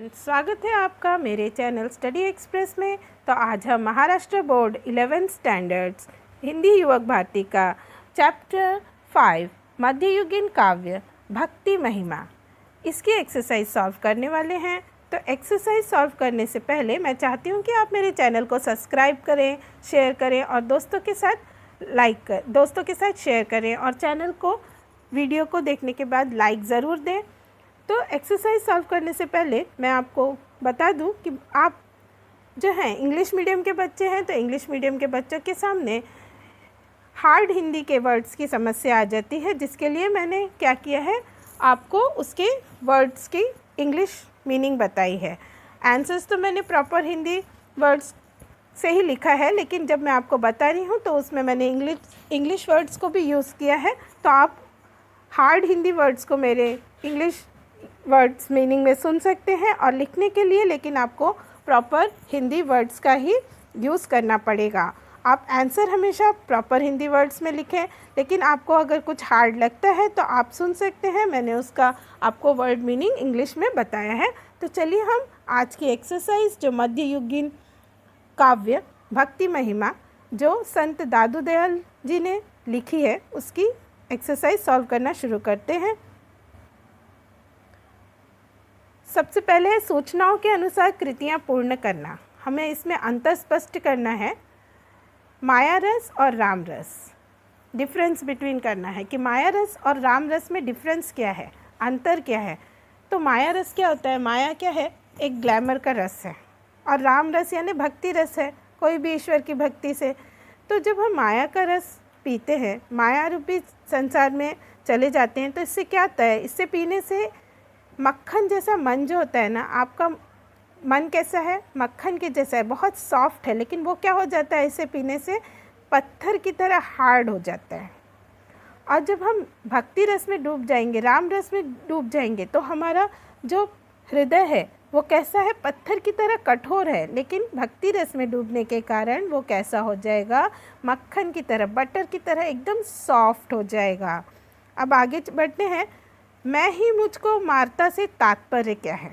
Everyone, स्वागत है आपका मेरे चैनल स्टडी एक्सप्रेस में। तो आज हम Maharashtra board 11th standards Hindi युवक भारती का चैप्टर 5 मध्ययुगीन काव्य भक्ति महिमा इसकी एक्सरसाइज सॉल्व करने वाले हैं। तो एक्सरसाइज सॉल्व करने से पहले मैं चाहती हूँ कि आप मेरे चैनल को सब्सक्राइब करें, शेयर करें और दोस्तों के साथ शेयर करें और चैनल को वीडियो को देखने के बाद लाइक ज़रूर दें। तो एक्सरसाइज सॉल्व करने से पहले मैं आपको बता दूं कि आप जो हैं इंग्लिश मीडियम के बच्चे हैं, तो इंग्लिश मीडियम के बच्चों के सामने हार्ड हिंदी के वर्ड्स की समस्या आ जाती है, जिसके लिए मैंने क्या किया है, आपको उसके वर्ड्स की इंग्लिश मीनिंग बताई है। आंसर्स तो मैंने प्रॉपर हिंदी वर्ड्स से ही लिखा है, लेकिन जब मैं आपको बता रही हूँ तो उसमें मैंने इंग्लिश वर्ड्स को भी यूज़ किया है। तो आप हार्ड हिंदी वर्ड्स को मेरे इंग्लिश वर्ड्स मीनिंग में सुन सकते हैं और लिखने के लिए लेकिन आपको प्रॉपर हिंदी वर्ड्स का ही यूज़ करना पड़ेगा। आप आंसर हमेशा प्रॉपर हिंदी वर्ड्स में लिखें, लेकिन आपको अगर कुछ हार्ड लगता है तो आप सुन सकते हैं, मैंने उसका आपको वर्ड मीनिंग इंग्लिश में बताया है। तो चलिए हम आज की एक्सरसाइज जो मध्ययुगीन काव्य भक्ति महिमा जो संत दादू दयाल जी ने लिखी है उसकी एक्सरसाइज सॉल्व करना शुरू करते हैं। सबसे पहले है सूचनाओं के अनुसार कृतियाँ पूर्ण करना। हमें इसमें अंतर स्पष्ट करना है, माया रस और राम रस, डिफरेंस बिटवीन करना है कि माया रस और राम रस में डिफरेंस क्या है, अंतर क्या है। तो माया रस क्या होता है, माया क्या है, एक ग्लैमर का रस है, और राम रस यानी भक्ति रस है, कोई भी ईश्वर की भक्ति से। तो जब हम माया का रस पीते हैं, माया रूपी संसार में चले जाते हैं, तो इससे क्या होता है, इससे पीने से मक्खन जैसा मन जो होता है ना, आपका मन कैसा है, मक्खन के जैसा है, बहुत सॉफ्ट है, लेकिन वो क्या हो जाता है, इसे पीने से पत्थर की तरह हार्ड हो जाता है। और जब हम भक्ति रस में डूब जाएंगे, राम रस में डूब जाएंगे, तो हमारा जो हृदय है वो कैसा है, पत्थर की तरह कठोर है, लेकिन भक्ति रस में डूबने के कारण वो कैसा हो जाएगा, मक्खन की तरह, बटर की तरह एकदम सॉफ्ट हो जाएगा। अब आगे बढ़ते हैं। मैं ही मुझको मारता से तात्पर्य क्या है।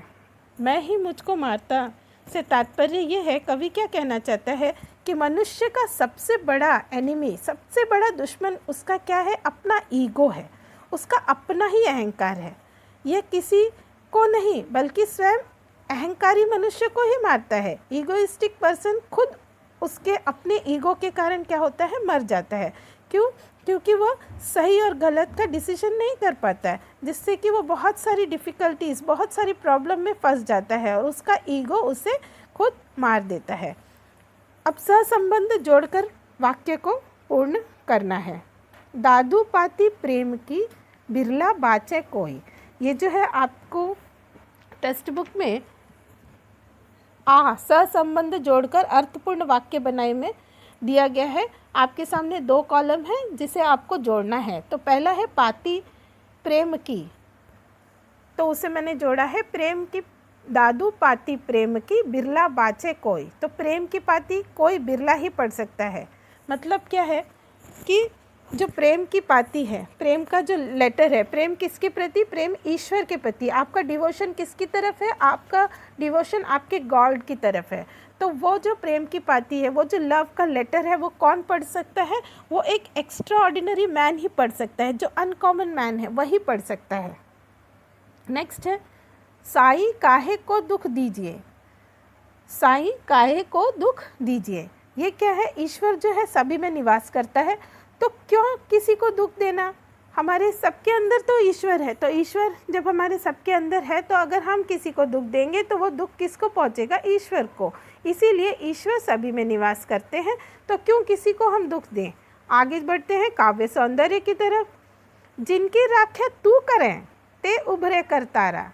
मैं ही मुझको मारता से तात्पर्य ये है, कवि क्या कहना चाहता है कि मनुष्य का सबसे बड़ा एनिमी, सबसे बड़ा दुश्मन उसका क्या है, अपना ईगो है, उसका अपना ही अहंकार है। यह किसी को नहीं बल्कि स्वयं अहंकारी मनुष्य को ही मारता है। ईगोइस्टिक पर्सन खुद उसके अपने ईगो के कारण क्या होता है, मर जाता है। क्यों? क्योंकि वो सही और गलत का डिसीजन नहीं कर पाता है, जिससे कि वो बहुत सारी डिफ़िकल्टीज़, बहुत सारी प्रॉब्लम में फंस जाता है और उसका ईगो उसे खुद मार देता है। अब सहसंबंध जोड़कर वाक्य को पूर्ण करना है। दादू पाती प्रेम की बिरला बाचे कोई, ये जो है आपको टेक्स्ट बुक में सहसंबंध जोड़कर अर्थपूर्ण वाक्य बनाए में दिया गया है। आपके सामने 2 कॉलम हैं जिसे आपको जोड़ना है। तो पहला है पाती प्रेम की, तो उसे मैंने जोड़ा है प्रेम की, दादू पाती प्रेम की बिरला बाचे कोई। तो प्रेम की पाती कोई बिरला ही पढ़ सकता है। मतलब क्या है कि जो प्रेम की पाती है, प्रेम का जो लेटर है, प्रेम किसके प्रति, प्रेम ईश्वर के प्रति। आपका डिवोशन किसकी तरफ है, आपका डिवोशन आपके गॉड की तरफ है। तो वो जो प्रेम की पाती है, वो जो लव का लेटर है, वो कौन पढ़ सकता है, वो एक एक्स्ट्रा ऑर्डिनरी मैन ही पढ़ सकता है, जो अनकॉमन मैन है वही पढ़ सकता है। नेक्स्ट है साई काहे को दुख दीजिए। साई काहे को दुख दीजिए, ये क्या है, ईश्वर जो है सभी में निवास करता है, तो क्यों किसी को दुख देना। हमारे सबके अंदर तो ईश्वर है, तो ईश्वर जब हमारे सबके अंदर है, तो अगर हम किसी को दुख देंगे तो वो दुख किसको पहुंचेगा, ईश्वर को। इसीलिए ईश्वर सभी में निवास करते हैं, तो क्यों किसी को हम दुख दें। आगे बढ़ते हैं काव्य सौंदर्य की तरफ। जिनकी राख्या तू करें ते उभरे कर तारा,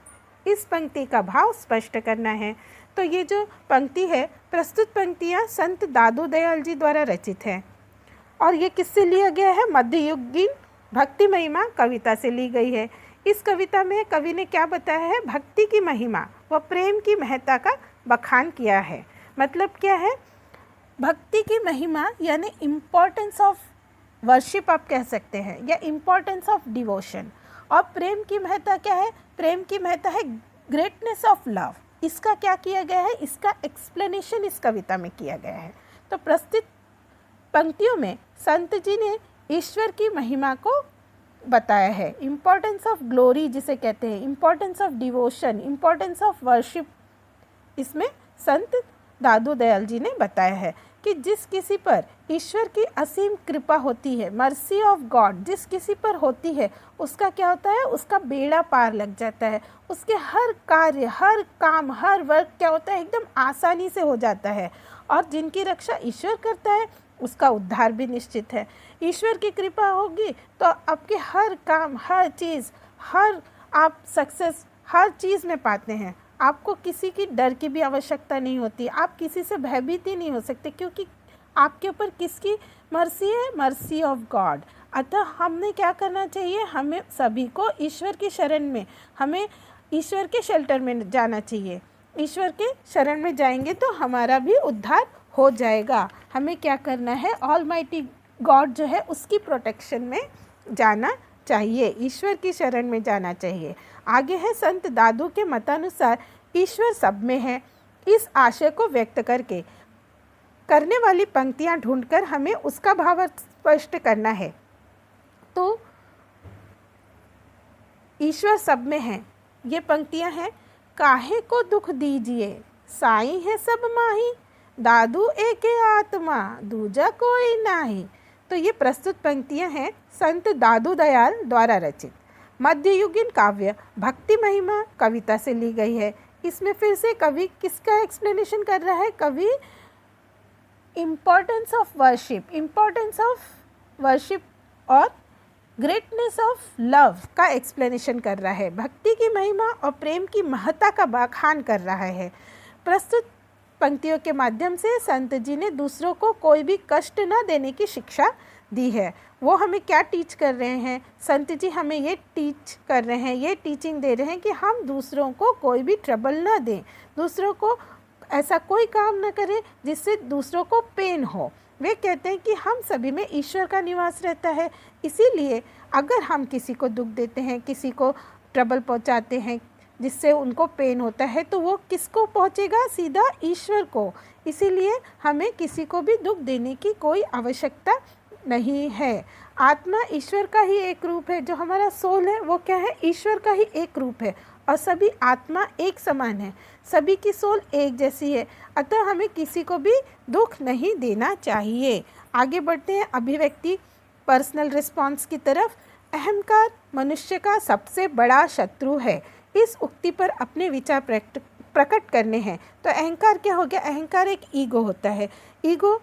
इस पंक्ति का भाव स्पष्ट करना है। तो ये जो पंक्ति है, प्रस्तुत पंक्तियाँ संत दादू दयाल जी द्वारा रचित हैं और ये किससे लिया गया है, मध्ययुगीन भक्ति महिमा कविता से ली गई है। इस कविता में कवि ने क्या बताया है, भक्ति की महिमा व प्रेम की महत्ता का बखान किया है। मतलब क्या है, भक्ति की महिमा यानी इम्पोर्टेंस ऑफ वर्शिप आप कह सकते हैं, या इम्पोर्टेंस ऑफ डिवोशन। और प्रेम की महत्ता क्या है, प्रेम की महत्ता है ग्रेटनेस ऑफ लव, इसका क्या किया गया है, इसका एक्सप्लेनेशन इस कविता में किया गया है। तो प्रस्तुत पंक्तियों में संत जी ने ईश्वर की महिमा को बताया है। इम्पोर्टेंस ऑफ ग्लोरी जिसे कहते हैं, importance of devotion, importance of worship, इसमें संत दादू दयाल जी ने बताया है कि जिस किसी पर ईश्वर की असीम कृपा होती है, मर्सी ऑफ गॉड जिस किसी पर होती है, उसका क्या होता है, उसका बेड़ा पार लग जाता है। उसके हर कार्य, हर काम, हर वर्क क्या होता है, एकदम आसानी से हो जाता है। और जिनकी रक्षा ईश्वर करता है उसका उद्धार भी निश्चित है। ईश्वर की कृपा होगी तो आपके हर काम, हर चीज़, हर आप सक्सेस हर चीज़ में पाते हैं। आपको किसी की डर की भी आवश्यकता नहीं होती, आप किसी से भयभीत ही नहीं हो सकते, क्योंकि आपके ऊपर किसकी मर्सी है, मर्सी ऑफ गॉड। अतः हमने क्या करना चाहिए, हमें सभी को ईश्वर की शरण में, हमें ईश्वर के शेल्टर में जाना चाहिए। ईश्वर के शरण में जाएंगे तो हमारा भी उद्धार हो जाएगा। हमें क्या करना है, ऑलमाइटी गॉड जो है उसकी प्रोटेक्शन में जाना चाहिए, ईश्वर की शरण में जाना चाहिए। आगे है संत दादू के मतानुसार ईश्वर सब में है। इस आशय को व्यक्त करने वाली पंक्तियां ढूंढकर हमें उसका भाव स्पष्ट करना है। तो ईश्वर सब में है, ये पंक्तियां हैं। काहे को दुख दीजिए, साई है सब माही, दादू एक आत्मा, दूजा कोई नाही। तो ये प्रस्तुत पंक्तियां हैं संत दादू दयाल द्वारा रचित मध्ययुगीन काव्य भक्ति महिमा कविता से ली गई है। इसमें फिर से कवि किसका एक्सप्लेनेशन कर रहा है, कवि इम्पोर्टेंस ऑफ वर्शिप और ग्रेटनेस ऑफ लव का एक्सप्लेनेशन कर रहा है। भक्ति की महिमा और प्रेम की महत्ता का बखान कर रहा है। प्रस्तुत पंक्तियों के माध्यम से संत जी ने दूसरों को कोई भी कष्ट न देने की शिक्षा दी है। वो हमें क्या टीच कर रहे हैं, संत जी हमें ये टीच कर रहे हैं, ये टीचिंग दे रहे हैं कि हम दूसरों को कोई भी ट्रबल ना दें, दूसरों को ऐसा कोई काम ना करें जिससे दूसरों को पेन हो। वे कहते हैं कि हम सभी में ईश्वर का निवास रहता है, इसीलिए अगर हम किसी को दुख देते हैं, किसी को ट्रबल पहुंचाते हैं जिससे उनको पेन होता है, तो वो किसको पहुंचेगा, सीधा ईश्वर को। इसीलिए हमें किसी को भी दुख देने की कोई आवश्यकता नहीं है। आत्मा ईश्वर का ही एक रूप है, जो हमारा सोल है वो क्या है, ईश्वर का ही एक रूप है। और सभी आत्मा एक समान है, सभी की सोल एक जैसी है। अतः हमें किसी को भी दुख नहीं देना चाहिए। आगे बढ़ते हैं अभिव्यक्ति पर्सनल रिस्पॉन्स की तरफ। अहंकार मनुष्य का सबसे बड़ा शत्रु है। इस उक्ति पर अपने विचार प्रकट करने हैं। तो अहंकार क्या हो गया, अहंकार एक ईगो होता है। ईगो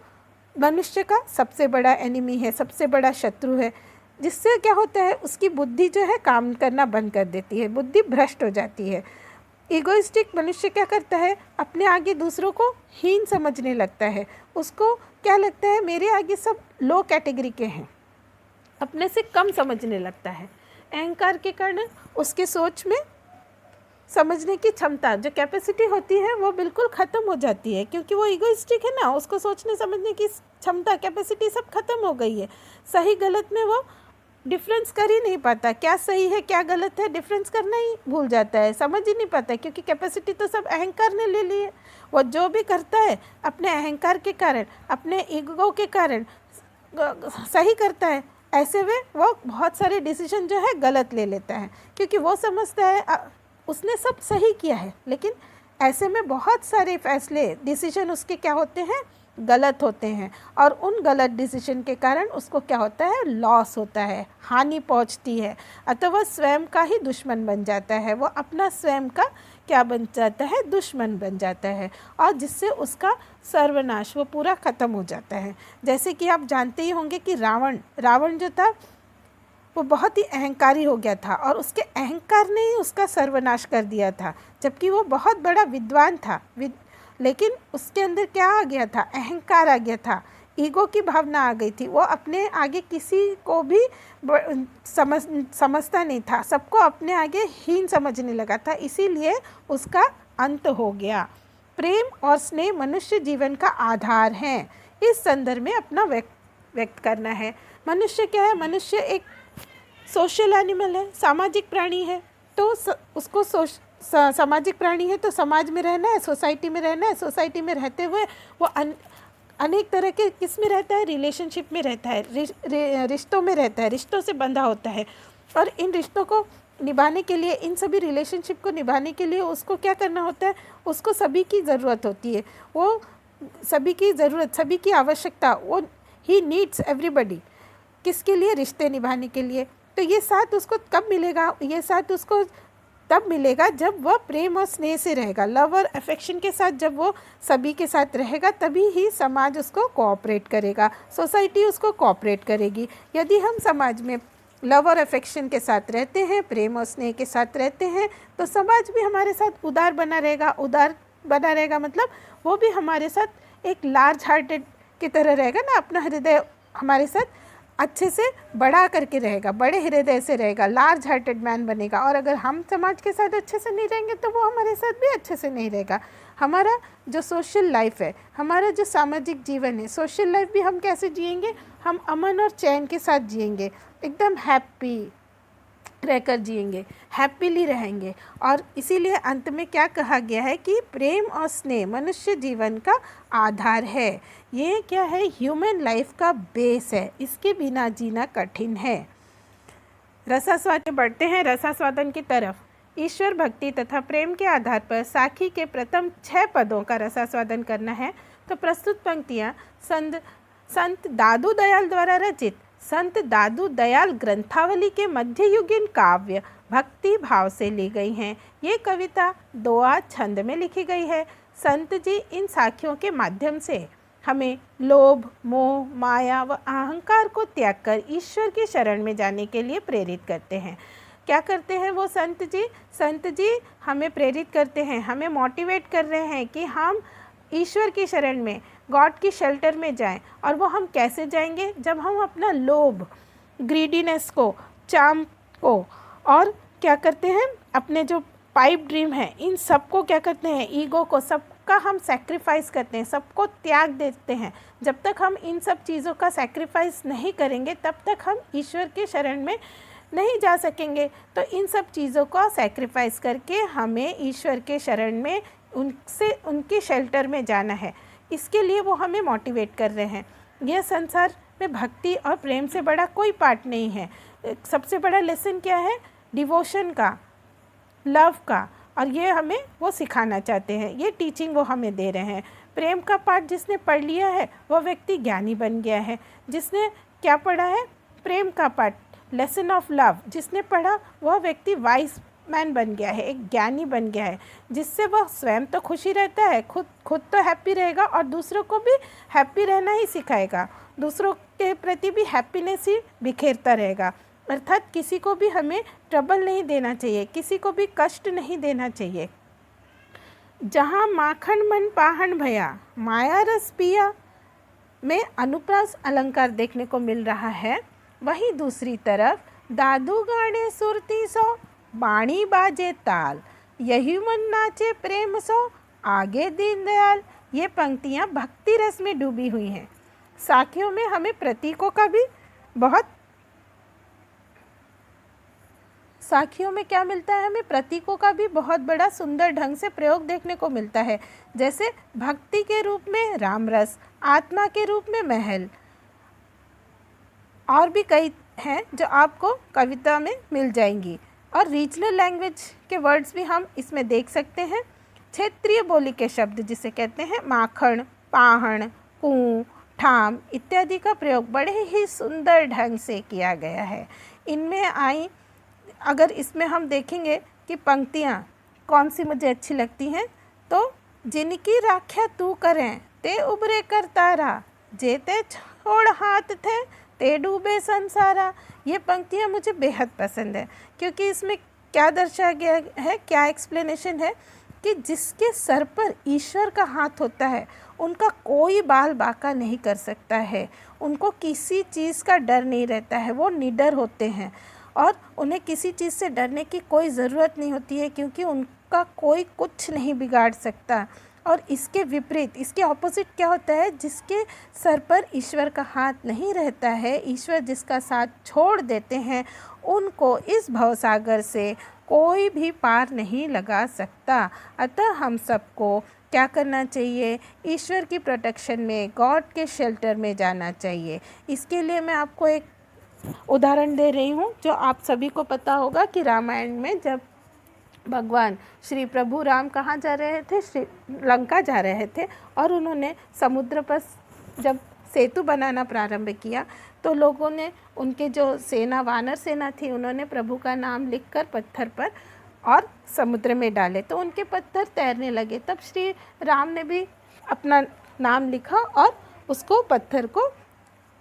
मनुष्य का सबसे बड़ा एनिमी है, सबसे बड़ा शत्रु है, जिससे क्या होता है, उसकी बुद्धि जो है काम करना बंद कर देती है, बुद्धि भ्रष्ट हो जाती है। ईगोइस्टिक मनुष्य क्या करता है, अपने आगे दूसरों को हीन समझने लगता है। उसको क्या लगता है, मेरे आगे सब लो कैटेगरी के हैं, अपने से कम समझने लगता है। अहंकार के कारण उसकी सोच में समझने की क्षमता, जो कैपेसिटी होती है, वो बिल्कुल ख़त्म हो जाती है, क्योंकि वो ईगोइस्टिक है ना, उसको सोचने समझने की क्षमता, कैपेसिटी सब खत्म हो गई है। सही गलत में वो डिफरेंस कर ही नहीं पाता, क्या सही है क्या गलत है डिफरेंस करना ही भूल जाता है, समझ ही नहीं पाता, क्योंकि कैपेसिटी तो सब अहंकार ने ले ली है। वो जो भी करता है अपने अहंकार के कारण, अपने ईगो के कारण सही करता है। ऐसे में वो बहुत सारे डिसीजन जो है गलत ले लेता है, क्योंकि वो समझता है उसने सब सही किया है, लेकिन ऐसे में बहुत सारे फैसले, डिसीजन उसके क्या होते हैं, गलत होते हैं। और उन गलत डिसीजन के कारण उसको क्या होता है, लॉस होता है, हानि पहुंचती है। अतः वह स्वयं का ही दुश्मन बन जाता है, वो अपना स्वयं का क्या बन जाता है, दुश्मन बन जाता है, और जिससे उसका सर्वनाश, वो पूरा ख़त्म हो जाता है। जैसे कि आप जानते ही होंगे कि रावण जो था वो बहुत ही अहंकारी हो गया था, और उसके अहंकार ने ही उसका सर्वनाश कर दिया था, जबकि वो बहुत बड़ा विद्वान था। लेकिन उसके अंदर क्या आ गया था, अहंकार आ गया था, ईगो की भावना आ गई थी। वो अपने आगे किसी को भी समझता नहीं था, सबको अपने आगे हीन समझने लगा था, इसीलिए उसका अंत हो गया। प्रेम और स्नेह मनुष्य जीवन का आधार हैं। इस संदर्भ में अपना व्यक्त करना है। मनुष्य क्या है, मनुष्य एक सोशल एनिमल है, सामाजिक प्राणी है, तो उसको सामाजिक प्राणी है तो समाज में रहना है, सोसाइटी में रहना है। सोसाइटी में रहते हुए वो अनेक तरह के किस में रहता है, रिलेशनशिप में रहता है, रिश्तों में रहता है, रिश्तों से बंधा होता है। और इन रिश्तों को निभाने के लिए, इन सभी रिलेशनशिप को निभाने के लिए उसको क्या करना होता है, उसको सभी की ज़रूरत होती है। वो सभी की ज़रूरत, सभी की आवश्यकता, वो ही नीड्स एवरीबडी। किसके लिए? रिश्ते निभाने के लिए। तो ये साथ उसको कब मिलेगा? ये साथ उसको तब मिलेगा जब वह प्रेम और स्नेह से रहेगा, लव और अफेक्शन के साथ। जब वो सभी के साथ रहेगा तभी ही समाज उसको कोऑपरेट करेगा, सोसाइटी उसको कोऑपरेट करेगी। यदि हम समाज में लव और अफेक्शन के साथ रहते हैं, प्रेम और स्नेह के साथ रहते हैं, तो समाज भी हमारे साथ उदार बना रहेगा। उदार बना रहेगा मतलब वो भी हमारे साथ एक लार्ज हार्टेड की तरह रहेगा ना, अपना हृदय हमारे साथ अच्छे से बड़ा करके रहेगा, बड़े हृदय से रहेगा, लार्ज हार्टेड मैन बनेगा। और अगर हम समाज के साथ अच्छे से नहीं रहेंगे तो वो हमारे साथ भी अच्छे से नहीं रहेगा। हमारा जो सोशल लाइफ है, हमारा जो सामाजिक जीवन है, सोशल लाइफ भी हम कैसे जिएंगे? हम अमन और चैन के साथ जिएंगे, एकदम हैप्पी रहकर जिएंगे, हैप्पीली रहेंगे। और इसीलिए अंत में क्या कहा गया है कि प्रेम और स्नेह मनुष्य जीवन का आधार है। ये क्या है? ह्यूमन लाइफ का बेस है, इसके बिना जीना कठिन है। रसास्वादन बढ़ते हैं रसास्वादन की तरफ। ईश्वर भक्ति तथा प्रेम के आधार पर साखी के प्रथम 6 पदों का रसास्वादन करना है। तो प्रस्तुत पंक्तियाँ संत दादू दयाल द्वारा रचित संत दादू दयाल ग्रंथावली के मध्ययुगीन काव्य भक्ति भाव से ली गई हैं। ये कविता दोहा छंद में लिखी गई है। संत जी इन साखियों के माध्यम से हमें लोभ, मोह, माया व अहंकार को त्याग कर ईश्वर की शरण में जाने के लिए प्रेरित करते हैं। क्या करते हैं वो संत जी? संत जी हमें प्रेरित करते हैं, हमें मोटिवेट कर रहे हैं कि हम ईश्वर की शरण में, गॉड की शेल्टर में जाएं। और वो हम कैसे जाएंगे? जब हम अपना लोभ, ग्रीडीनेस को, चाम को, और क्या करते हैं, अपने जो पाइप ड्रीम है, इन सबको क्या करते हैं, ईगो को, सबका हम सेक्रीफाइस करते हैं, सबको त्याग देते हैं। जब तक हम इन सब चीज़ों का सेक्रीफाइस नहीं करेंगे तब तक हम ईश्वर के शरण में नहीं जा सकेंगे। तो इन सब चीज़ों का सेक्रीफाइस करके हमें ईश्वर के शरण में, उनसे, उनकी शेल्टर में जाना है। इसके लिए वो हमें मोटिवेट कर रहे हैं। यह संसार में भक्ति और प्रेम से बड़ा कोई पार्ट नहीं है। सबसे बड़ा लेसन क्या है? डिवोशन का, लव का। और ये हमें वो सिखाना चाहते हैं, ये टीचिंग वो हमें दे रहे हैं। प्रेम का पाठ जिसने पढ़ लिया है वह व्यक्ति ज्ञानी बन गया है। जिसने क्या पढ़ा है? प्रेम का पाठ, लेसन ऑफ लव जिसने पढ़ा वह व्यक्ति वाइज मैन बन गया है, एक ज्ञानी बन गया है, जिससे वह स्वयं तो खुशी रहता है, खुद तो हैप्पी रहेगा और दूसरों को भी हैप्पी रहना ही सिखाएगा, दूसरों के प्रति भी हैप्पीनेस ही बिखेरता रहेगा। अर्थात किसी को भी हमें ट्रबल नहीं देना चाहिए, किसी को भी कष्ट नहीं देना चाहिए। जहाँ माखन मन पाहन भया माया रस पिया में अनुप्रास अलंकार देखने को मिल रहा है, वहीं दूसरी तरफ दादू गाने सुरती सो बाणी बाजे ताल, यही मन नाचे प्रेम सो आगे दीनदयाल। ये पंक्तियाँ भक्ति रस में डूबी हुई हैं। साखियों में हमें प्रतीकों का भी साखियों में क्या मिलता है? हमें प्रतीकों का भी बहुत बड़ा सुंदर ढंग से प्रयोग देखने को मिलता है। जैसे भक्ति के रूप में राम रस, आत्मा के रूप में महल, और भी कई हैं जो आपको कविता में मिल जाएंगी। और रीजनल लैंग्वेज के वर्ड्स भी हम इसमें देख सकते हैं। क्षेत्रीय बोली के शब्द जिसे कहते हैं माखन, पाहण, कुं, ठाम इत्यादि का प्रयोग बड़े ही सुंदर ढंग से किया गया है। इनमें आई, अगर इसमें हम देखेंगे कि पंक्तियाँ कौन सी मुझे अच्छी लगती हैं, तो जिनकी राख्या तू करें ते उबरे कर तारा, जेते छोड़ हाथ थे ते डूबे संसारा। ये पंक्तियाँ मुझे बेहद पसंद है, क्योंकि इसमें क्या दर्शाया गया है, क्या एक्सप्लेनेशन है कि जिसके सर पर ईश्वर का हाथ होता है उनका कोई बाल बाका नहीं कर सकता है, उनको किसी चीज़ का डर नहीं रहता है, वो निडर होते हैं और उन्हें किसी चीज़ से डरने की कोई ज़रूरत नहीं होती है, क्योंकि उनका कोई कुछ नहीं बिगाड़ सकता। और इसके विपरीत, इसके ऑपोजिट क्या होता है? जिसके सर पर ईश्वर का हाथ नहीं रहता है, ईश्वर जिसका साथ छोड़ देते हैं, उनको इस भवसागर से कोई भी पार नहीं लगा सकता। अतः हम सबको क्या करना चाहिए? ईश्वर की प्रोटेक्शन में, गॉड के शेल्टर में जाना चाहिए। इसके लिए मैं आपको एक उदाहरण दे रही हूँ जो आप सभी को पता होगा कि रामायण में जब भगवान श्री प्रभु राम कहाँ जा रहे थे? लंका जा रहे थे, और उन्होंने समुद्र पर जब सेतु बनाना प्रारंभ किया तो लोगों ने, उनके जो सेना, वानर सेना थी, उन्होंने प्रभु का नाम लिखकर पत्थर पर और समुद्र में डाले तो उनके पत्थर तैरने लगे। तब श्री राम ने भी अपना नाम लिखा और उसको, पत्थर को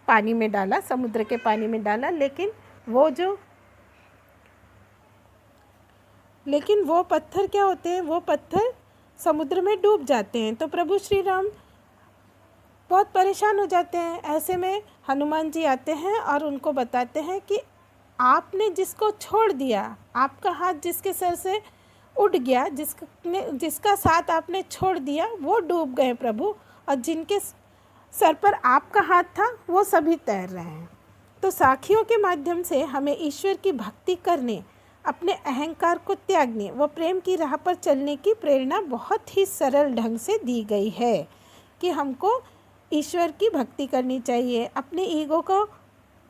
पानी में डाला, समुद्र के पानी में डाला, लेकिन वो पत्थर क्या होते हैं? वो पत्थर समुद्र में डूब जाते हैं। तो प्रभु श्री राम बहुत परेशान हो जाते हैं। ऐसे में हनुमान जी आते हैं और उनको बताते हैं कि आपने जिसको छोड़ दिया, आपका हाथ जिसके सर से उठ गया, जिसका साथ आपने छोड़ दिया, वो डूब गए प्रभु, और जिनके सर पर आपका हाथ था वो सभी तैर रहे हैं। तो साखियों के माध्यम से हमें ईश्वर की भक्ति करने, अपने अहंकार को त्यागने व प्रेम की राह पर चलने की प्रेरणा बहुत ही सरल ढंग से दी गई है कि हमको ईश्वर की भक्ति करनी चाहिए, अपने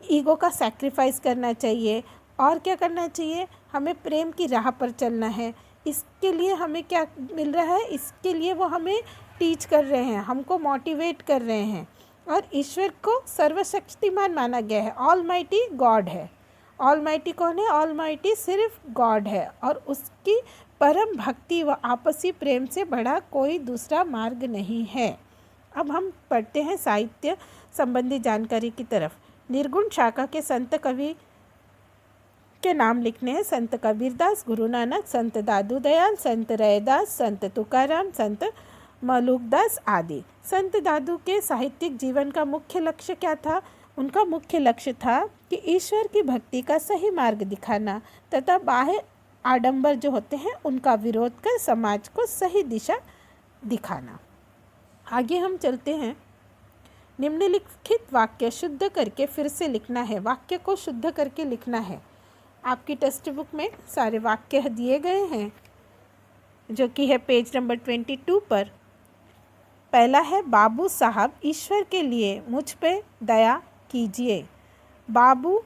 ईगो का सैक्रिफाइस करना चाहिए, और क्या करना चाहिए? हमें प्रेम की राह पर चलना है। इसके लिए हमें क्या मिल रहा है? इसके लिए वो हमें टीच कर रहे हैं, हमको मोटिवेट कर रहे हैं। और ईश्वर को सर्वशक्तिमान माना गया है, ऑलमाइटी गॉड है। ऑलमाइटी कौन है? ऑलमाइटी सिर्फ गॉड है, और उसकी परम भक्ति व आपसी प्रेम से बड़ा कोई दूसरा मार्ग नहीं है। अब हम पढ़ते हैं साहित्य संबंधी जानकारी की तरफ। निर्गुण शाखा के संत कवि के नाम लिखने हैं। संत कबीरदास, गुरु नानक, संत दादू दयाल, संत रैदास, संत तुकाराम, संत मलुकदास आदि। संत दादू के साहित्यिक जीवन का मुख्य लक्ष्य क्या था? उनका मुख्य लक्ष्य था कि ईश्वर की भक्ति का सही मार्ग दिखाना तथा बाह्य आडंबर जो होते हैं उनका विरोध कर समाज को सही दिशा दिखाना। आगे हम चलते हैं। निम्नलिखित वाक्य शुद्ध करके फिर से लिखना है। वाक्य को शुद्ध करके लिखना है। आपकी टेक्स्ट बुक में सारे वाक्य दिए गए हैं जो कि है पेज नंबर 22 पर। पहला है, बाबू साहब ईश्वर के लिए मुझ पे दया कीजिए। बाबू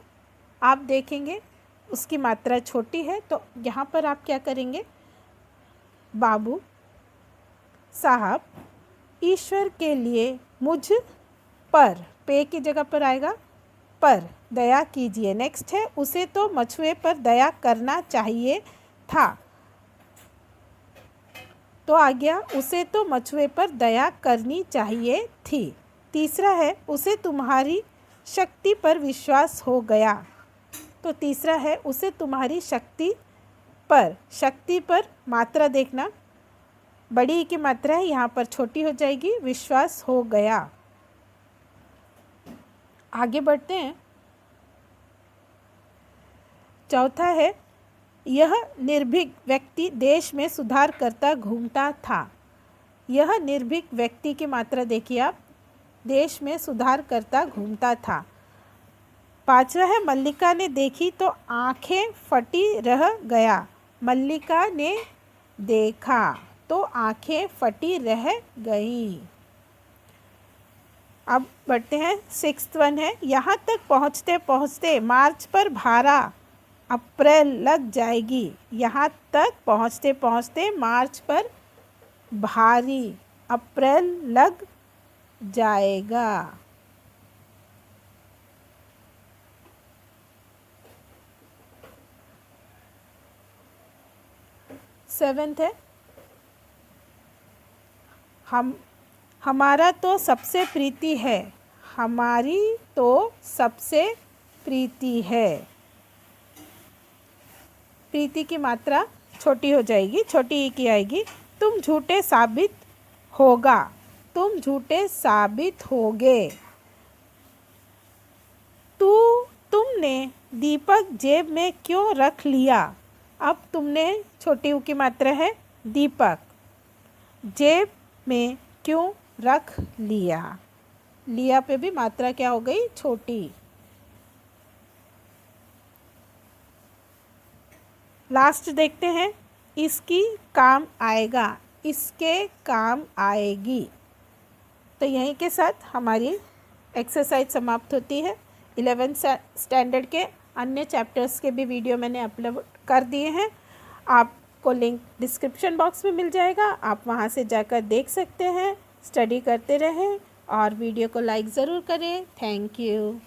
आप देखेंगे उसकी मात्रा छोटी है, तो यहाँ पर आप क्या करेंगे? बाबू साहब ईश्वर के लिए मुझ पर, पे की जगह पर आएगा पर, दया कीजिए। नेक्स्ट है, उसे तो मछुए पर दया करना चाहिए था, तो आ गया उसे तो मछुए पर दया करनी चाहिए थी। तीसरा है, उसे तुम्हारी शक्ति पर विश्वास हो गया, तो तीसरा है उसे तुम्हारी शक्ति पर मात्रा देखना, बड़ी की मात्रा है यहाँ पर छोटी हो जाएगी, विश्वास हो गया। आगे बढ़ते हैं। चौथा है, यह निर्भीक व्यक्ति देश में सुधार करता घूमता था। यह निर्भीक व्यक्ति की मात्रा देखिए आप, देश में सुधार करता घूमता था। पांचवा है, मल्लिका ने देखी तो आंखें फटी रह गया। मल्लिका ने देखा तो आंखें फटी रह गई। अब बढ़ते हैं। 6th वन है, यहाँ तक पहुँचते पहुँचते मार्च पर भारा अप्रैल लग जाएगी। यहाँ तक पहुँचते पहुँचते मार्च पर भारी अप्रैल लग जाएगा। सेवेंथ है, हमारा तो सबसे प्रीति है। हमारी तो सबसे प्रीति है। प्रीति की मात्रा छोटी हो जाएगी, छोटी ई की आएगी। तुम झूठे साबित होगा, तुम झूठे साबित होगे। तुमने दीपक जेब में क्यों रख लिया। अब तुमने छोटी ऊ की मात्रा है दीपक, जेब में क्यों रख लिया। लिया पे भी मात्रा क्या हो गई, छोटी। लास्ट देखते हैं, इसकी काम आएगा, इसके काम आएगी। तो यहीं के साथ हमारी एक्सरसाइज समाप्त होती है। 11th स्टैंडर्ड के अन्य चैप्टर्स के भी वीडियो मैंने अपलोड कर दिए हैं, आपको लिंक डिस्क्रिप्शन बॉक्स में मिल जाएगा, आप वहां से जाकर देख सकते हैं। स्टडी करते रहें और वीडियो को लाइक ज़रूर करें। Thank you.